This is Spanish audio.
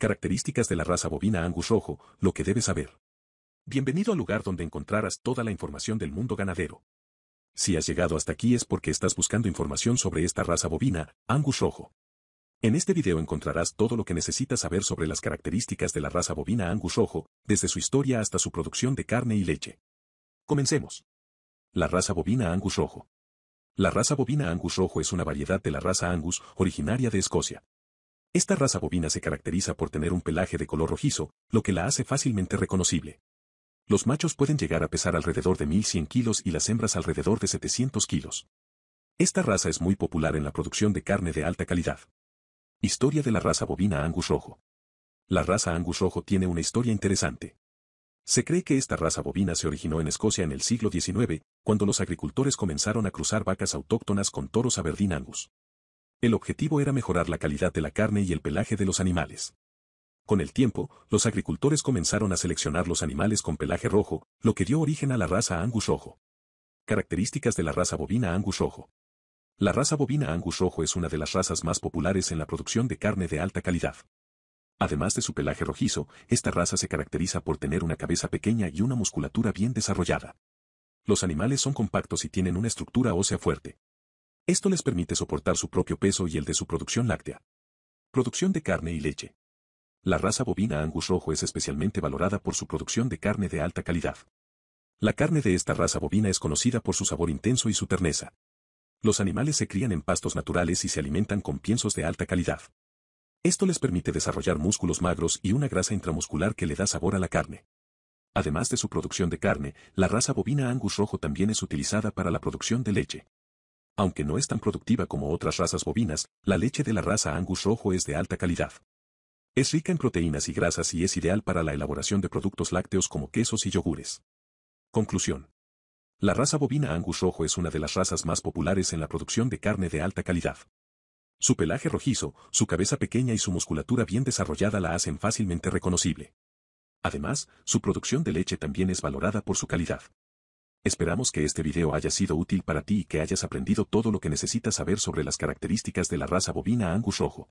Características de la raza bovina Angus rojo, lo que debes saber. Bienvenido al lugar donde encontrarás toda la información del mundo ganadero. Si has llegado hasta aquí es porque estás buscando información sobre esta raza bovina, Angus rojo. En este video encontrarás todo lo que necesitas saber sobre las características de la raza bovina Angus rojo, desde su historia hasta su producción de carne y leche. Comencemos. La raza bovina Angus rojo. La raza bovina Angus rojo es una variedad de la raza Angus, originaria de Escocia. Esta raza bovina se caracteriza por tener un pelaje de color rojizo, lo que la hace fácilmente reconocible. Los machos pueden llegar a pesar alrededor de 1100 kilos y las hembras alrededor de 700 kilos. Esta raza es muy popular en la producción de carne de alta calidad. Historia de la raza bovina Angus rojo. La raza Angus rojo tiene una historia interesante. Se cree que esta raza bovina se originó en Escocia en el siglo XIX, cuando los agricultores comenzaron a cruzar vacas autóctonas con toros Aberdeen Angus. El objetivo era mejorar la calidad de la carne y el pelaje de los animales. Con el tiempo, los agricultores comenzaron a seleccionar los animales con pelaje rojo, lo que dio origen a la raza Angus rojo. Características de la raza bovina Angus rojo. La raza bovina Angus rojo es una de las razas más populares en la producción de carne de alta calidad. Además de su pelaje rojizo, esta raza se caracteriza por tener una cabeza pequeña y una musculatura bien desarrollada. Los animales son compactos y tienen una estructura ósea fuerte. Esto les permite soportar su propio peso y el de su producción láctea. Producción de carne y leche. La raza bovina Angus rojo es especialmente valorada por su producción de carne de alta calidad. La carne de esta raza bovina es conocida por su sabor intenso y su terneza. Los animales se crían en pastos naturales y se alimentan con piensos de alta calidad. Esto les permite desarrollar músculos magros y una grasa intramuscular que le da sabor a la carne. Además de su producción de carne, la raza bovina Angus rojo también es utilizada para la producción de leche. Aunque no es tan productiva como otras razas bovinas, la leche de la raza Angus rojo es de alta calidad. Es rica en proteínas y grasas y es ideal para la elaboración de productos lácteos como quesos y yogures. Conclusión. La raza bovina Angus rojo es una de las razas más populares en la producción de carne de alta calidad. Su pelaje rojizo, su cabeza pequeña y su musculatura bien desarrollada la hacen fácilmente reconocible. Además, su producción de leche también es valorada por su calidad. Esperamos que este video haya sido útil para ti y que hayas aprendido todo lo que necesitas saber sobre las características de la raza bovina Angus rojo.